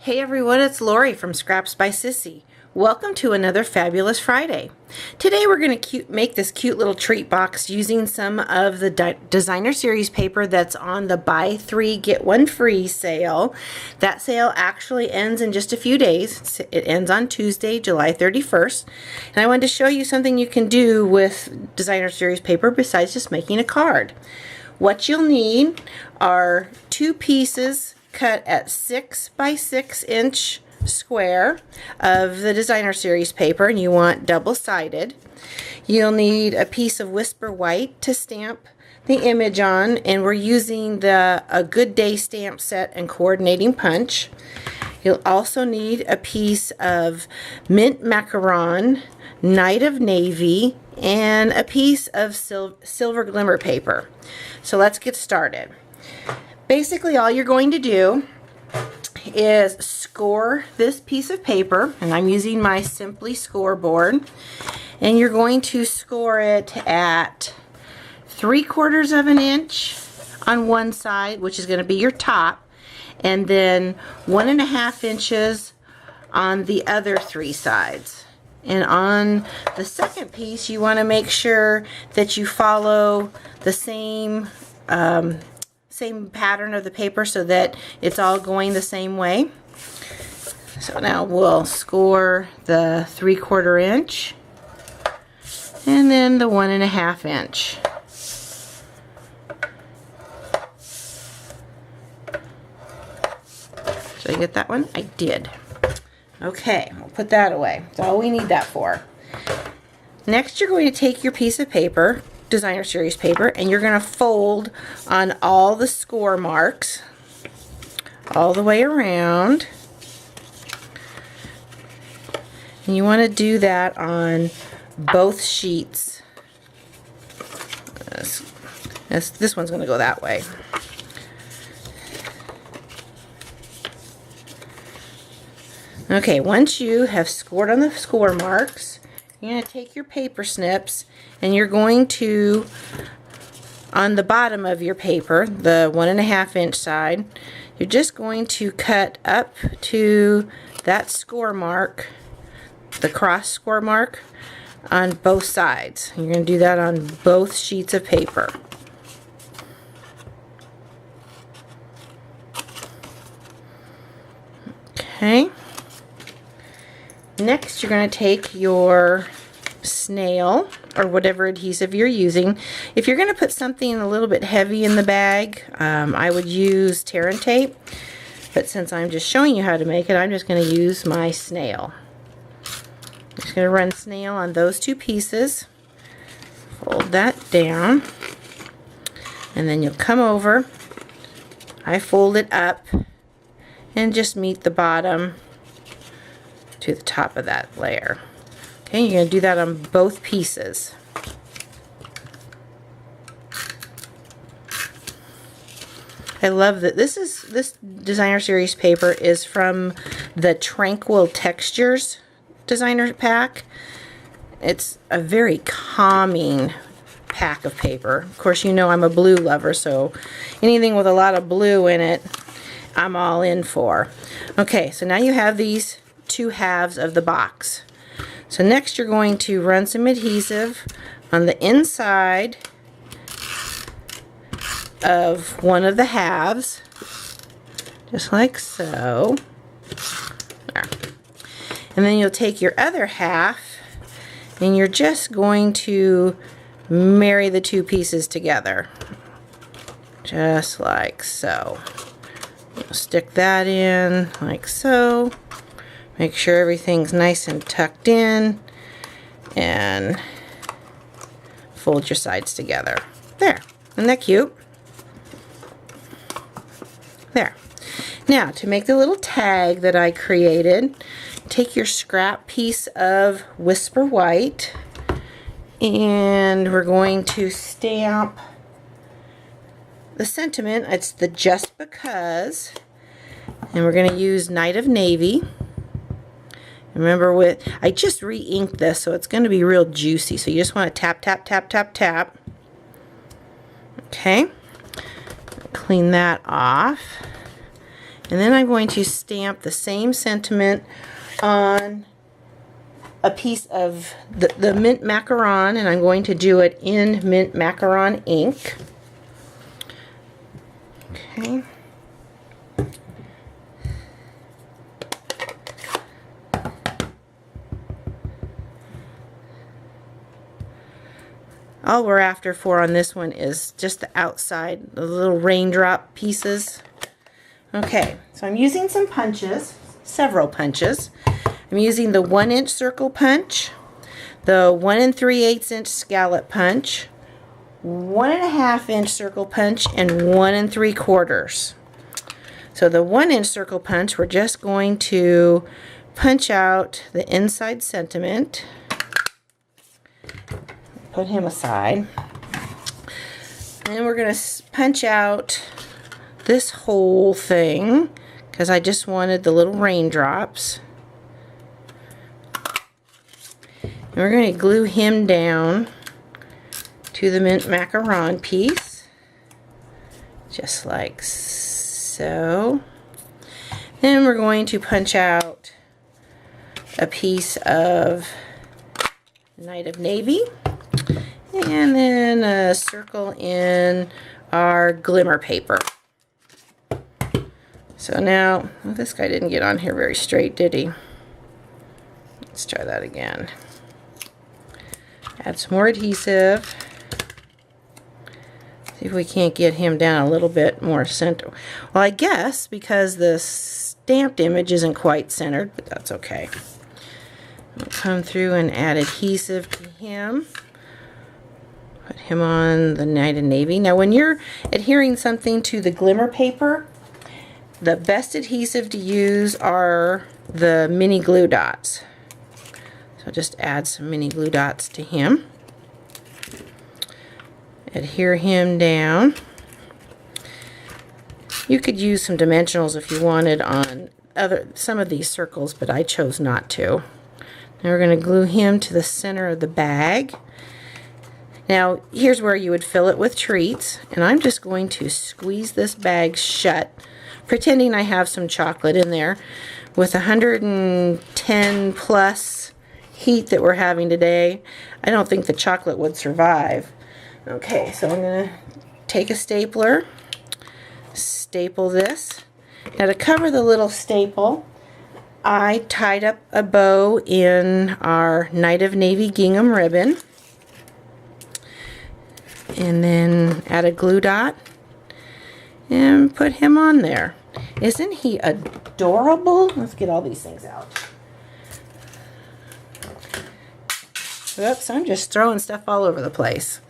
Hey everyone, it's Lori from Scraps by Sissy. Welcome to another fabulous Friday. Today we're going to make this cute little treat box using some of the designer series paper that's on the buy 3 get 1 free sale. That sale actually ends in just a few days. It ends on Tuesday, July 31st. And I wanted to show you something you can do with designer series paper besides just making a card. What you'll need are 2 pieces cut at 6 by 6 inch square of the designer series paper, and you want double-sided. You'll need a piece of Whisper White to stamp the image on, and we're using a Good Day stamp set and coordinating punch. You'll also need a piece of mint macaron, Night of Navy, and a piece of silver glimmer paper. So let's get started. Basically, all you're going to do is score this piece of paper, and I'm using my Simply scoreboard, and you're going to score it at 3/4 of an inch on one side, which is going to be your top, and then 1.5 inches on the other 3 sides. And on the second piece, you want to make sure that you follow the same pattern of the paper so that it's all going the same way. So now we'll score the 3/4 inch and then the 1.5 inch. Did I get that one? I did. Okay, we'll put that away. That's all we need that for. Next, you're going to take your piece of paper, designer series paper, and you're going to fold on all the score marks all the way around. And you want to do that on both sheets. This one's going to go that way. Okay, once you have scored on the score marks, you're going to take your paper snips and you're going to, on the bottom of your paper, the 1.5 inch side, you're just going to cut up to that score mark, the cross score mark, on both sides. You're going to do that on both sheets of paper. Okay. Next, you're going to take your snail or whatever adhesive you're using. If you're going to put something a little bit heavy in the bag, I would use tear and tape, but since I'm just showing you how to make it, I'm just going to use my snail. I'm just going to run snail on those 2 pieces, fold that down, and then you'll come over, I fold it up and just meet the bottom to the top of that layer. Okay, you're going to do that on both pieces. I love that this designer series paper is from the Tranquil Textures designer pack. It's a very calming pack of paper. Of course, you know I'm a blue lover, so anything with a lot of blue in it, I'm all in for. Okay, so now you have these 2 halves of the box. So next you're going to run some adhesive on the inside of one of the halves, just like so. There. And then you'll take your other half and you're just going to marry the 2 pieces together, just like so. You'll stick that in like so. Make sure everything's nice and tucked in, and fold your sides together. There. Isn't that cute? There. Now, to make the little tag that I created, take your scrap piece of Whisper White, and we're going to stamp the sentiment. It's the Just Because, and we're going to use Night of Navy. Remember, I just re-inked this, so it's going to be real juicy. So you just want to tap, tap, tap, tap, tap. Okay. Clean that off. And then I'm going to stamp the same sentiment on a piece of the mint macaron, and I'm going to do it in mint macaron ink. Okay. All we're after for on this one is just the outside, the little raindrop pieces. Okay, so I'm using some punches, several punches. I'm using the 1-inch circle punch, the 1 3/8 inch scallop punch, 1 1/2 inch circle punch, and 1 3/4. So the 1-inch circle punch, we're just going to punch out the inside sentiment. Put him aside. And we're going to punch out this whole thing because I just wanted the little raindrops. And we're going to glue him down to the mint macaron piece, just like so. Then we're going to punch out a piece of Night of Navy, and then a circle in our glimmer paper. So now, well, this guy didn't get on here very straight, did he? Let's try that again. Add some more adhesive. See if we can't get him down a little bit more center. Well, I guess because the stamped image isn't quite centered, but that's okay. We'll come through and add adhesive to him. Put him on the Night of Navy. Now when you're adhering something to the glimmer paper, the best adhesive to use are the mini glue dots. So just add some mini glue dots to him. Adhere him down. You could use some dimensionals if you wanted on some of these circles, but I chose not to. Now we're going to glue him to the center of the bag. Now here's where you would fill it with treats, and I'm just going to squeeze this bag shut, pretending I have some chocolate in there. With 110 plus heat that we're having today, I don't think the chocolate would survive. Okay, so I'm going to take a stapler, staple this. Now to cover the little staple, I tied up a bow in our Night of Navy gingham ribbon, and then add a glue dot and put him on there. Isn't he adorable? Let's get all these things out. Oops, I'm just throwing stuff all over the place.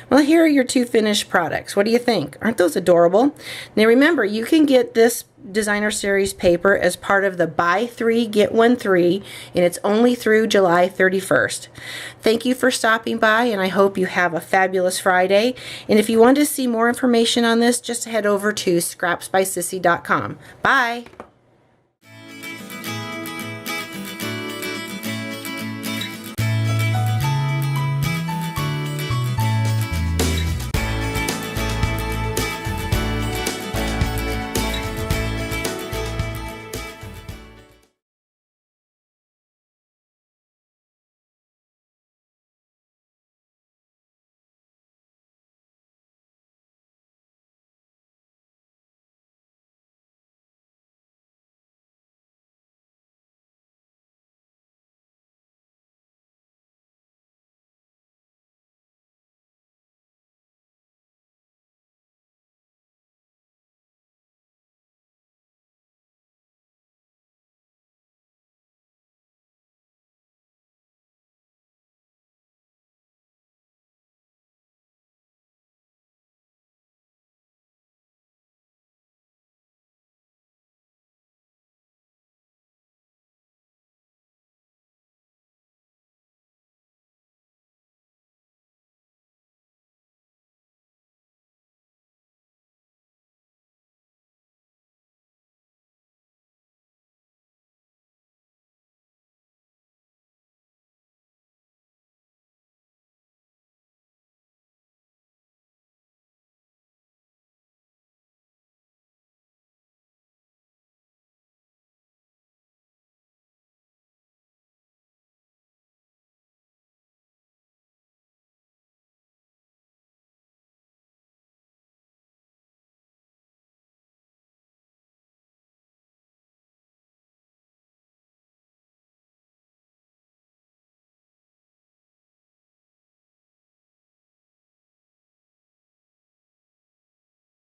Well, here are your two finished products. What do you think? Aren't those adorable? Now remember, you can get this designer series paper as part of the buy 3 get 1 3, and it's only through July 31st. Thank you for stopping by, and I hope you have a fabulous Friday. And if you want to see more information on this, just head over to scrapsbysissy.com. Bye!